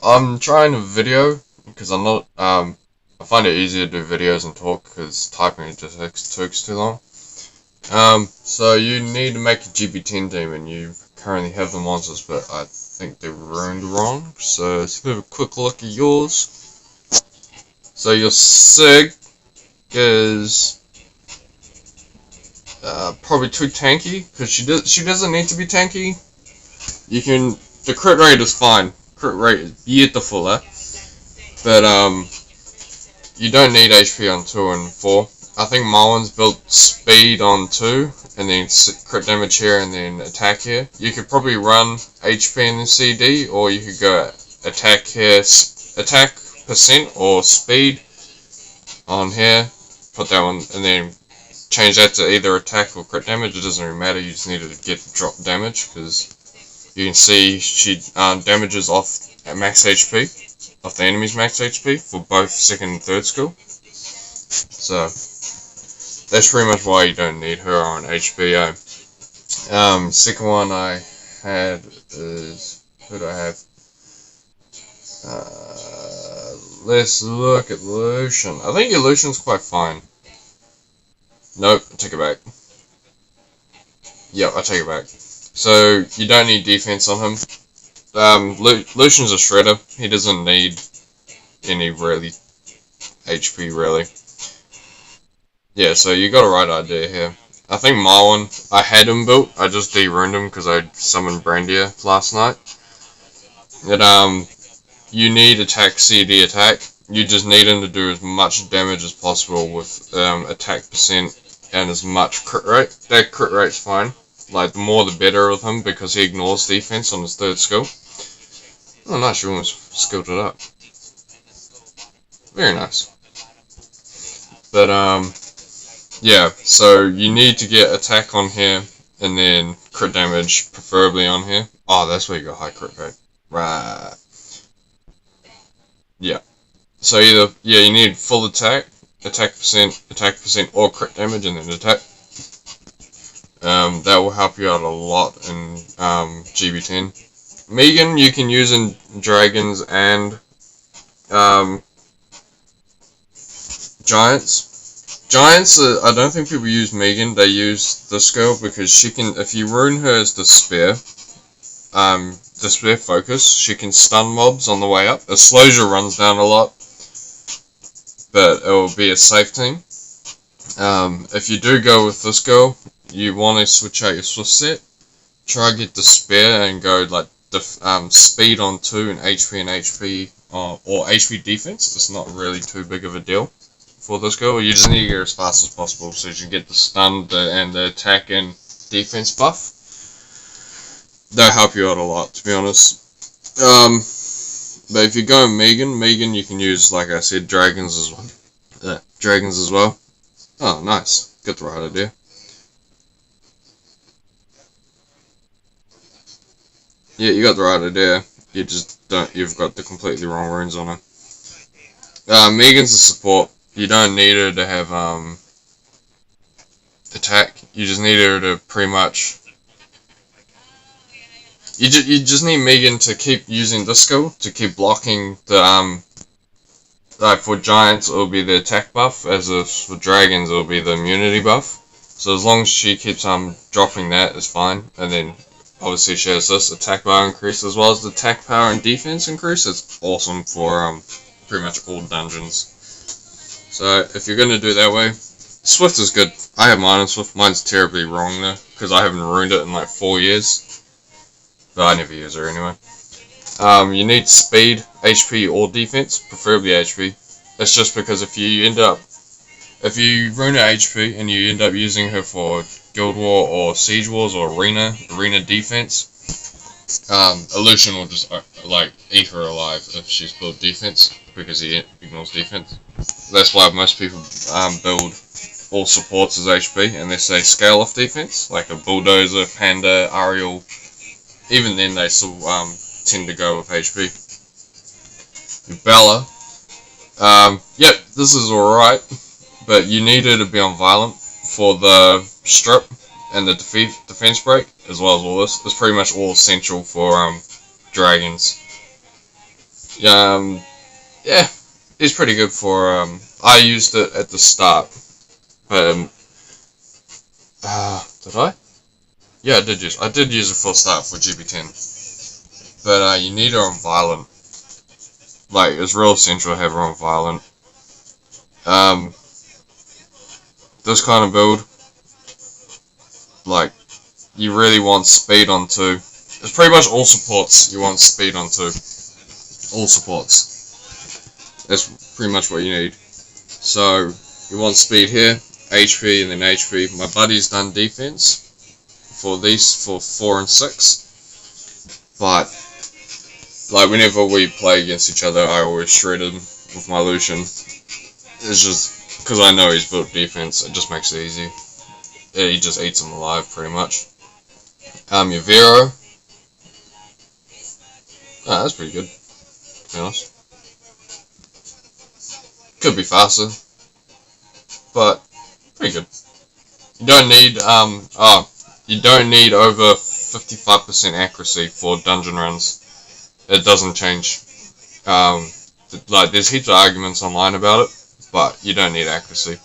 I'm trying a video because I'm not. I find it easier to do videos and talk because typing it just takes too long. So you need to make a GB10 team, and you currently have the monsters, but I think they're ruined wrong. So let's have a quick look at yours. So your Sig is probably too tanky because she doesn't need to be tanky. The crit rate is fine. Crit rate is beautiful, but you don't need HP on 2 and 4. I think Marwan's built speed on 2, and then crit damage here, and then attack here. You could probably run HP in the CD, or you could go attack here, attack percent or speed on here. Put that one, and then change that to either attack or crit damage. It doesn't really matter. You just need to get drop damage because you can see she damages off at max HP, off the enemy's max HP for both second and third skill. So that's pretty much why you don't need her on HBO. Second one I had is, who do I have? Let's look at Lucian. I think your Lucian's quite fine. Nope, I take it back. Yep, I take it back. So you don't need defense on him. Lucian's a shredder. He doesn't need any really HP really. Yeah, so you got a right idea here. I think Marwan, I had him built. I just de-ruined him because I summoned Brandia last night. You need attack CD attack. You just need him to do as much damage as possible with attack percent and as much crit rate. That crit rate's fine. Like, the more the better with him because he ignores defense on his third skill. Oh, nice, you almost skilled it up. Very nice. But, yeah, so you need to get attack on here and then crit damage, preferably on here. Oh, that's where you got high crit rate. Right. Yeah. So you need full attack percent, or crit damage, and then attack. That will help you out a lot in GB10. Megan you can use in Dragons and Giants. Giants, I don't think people use Megan. They use this girl because she can, if you ruin her as Despair focus, she can stun mobs on the way up. Aslosia runs down a lot, but it will be a safe team. If you do go with this girl, you want to switch out your Swift set. Try to get Despair and go like speed on 2 and HP or HP defense. It's not really too big of a deal for this girl. You just need to get her as fast as possible so you can get the stun and the attack and defense buff. They'll help you out a lot, to be honest. But if you're going Megan you can use, like I said, Dragons as well. Oh, nice. Got the right idea. Yeah, you got the right idea. You just don't. You've got the completely wrong runes on her. Megan's a support. You don't need her to have attack. You just need her to pretty much. You just need Megan to keep using this skill to keep blocking the like for Giants it'll be the attack buff, as if for Dragons it'll be the immunity buff. So as long as she keeps dropping that, it's fine. And then obviously she has this attack power increase as well as the attack power and defense increase. It's awesome for pretty much all dungeons. So if you're gonna do it that way, Swift is good. I have mine on Swift. Mine's terribly wrong though because I haven't ruined it in like 4 years. But I never use her anyway. You need speed, HP, or defense, preferably HP. That's just because if you ruin her HP and you end up using her for Guild War or Siege Wars or Arena defense, Lucian will just like eat her alive if she's built defense because he ignores defense. That's why most people build all supports as HP unless they scale off defense, like a Bulldozer, Panda, Ariel. Even then, they still tend to go with HP. Bella. Yep, this is alright, but you need her to be on Violent for the strip and the defense break, as well as all this. It's pretty much all essential for Dragons. Yeah, it's pretty good for, I used it at the start, but, did I? Yeah, I did use it for start for GB10, but, you need it on violent. Like, it's real essential to have it on violent. This kind of build, like, you really want speed on 2. It's pretty much all supports you want speed on 2. All supports. That's pretty much what you need. So, you want speed here, HP, and then HP. My buddy's done defense for these for 4 and 6. But, like, whenever we play against each other, I always shred him with my Lucian. It's just, because I know he's built defense, it just makes it easy. Yeah, he just eats him alive, pretty much. Your Vero. That's pretty good, to be honest. Could be faster, but pretty good. You don't need, you don't need over 55% accuracy for dungeon runs. It doesn't change. Like, there's heaps of arguments online about it, but you don't need accuracy.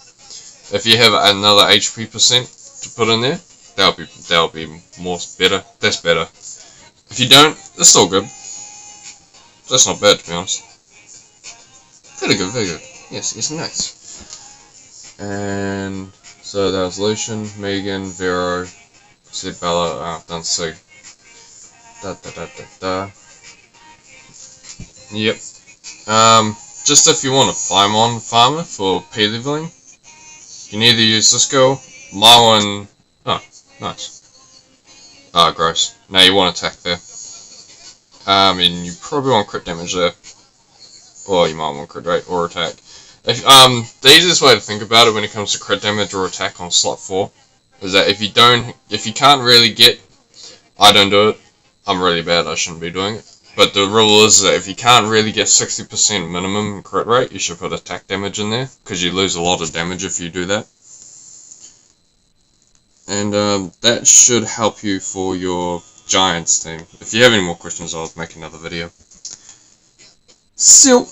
If you have another HP percent to put in there, that'll be more better. That's better. If you don't, it's still good. That's not bad, to be honest. Very good, very good. Yes, it's nice. And so that was Lucian, Megan, Vero, Sid Bella. I've done Sig. Yep. Just if you want a Paimon farmer for P leveling, you can either use this girl, my one. Oh, nice. Gross. Now you want attack there. And you probably want crit damage there. Or you might want crit rate or attack. If, the easiest way to think about it when it comes to crit damage or attack on slot 4 is that if you can't really get, I don't do it. I'm really bad, I shouldn't be doing it. But the rule is that if you can't really get 60% minimum crit rate, you should put attack damage in there, because you lose a lot of damage if you do that. And that should help you for your Giants team. If you have any more questions, I'll make another video. See you.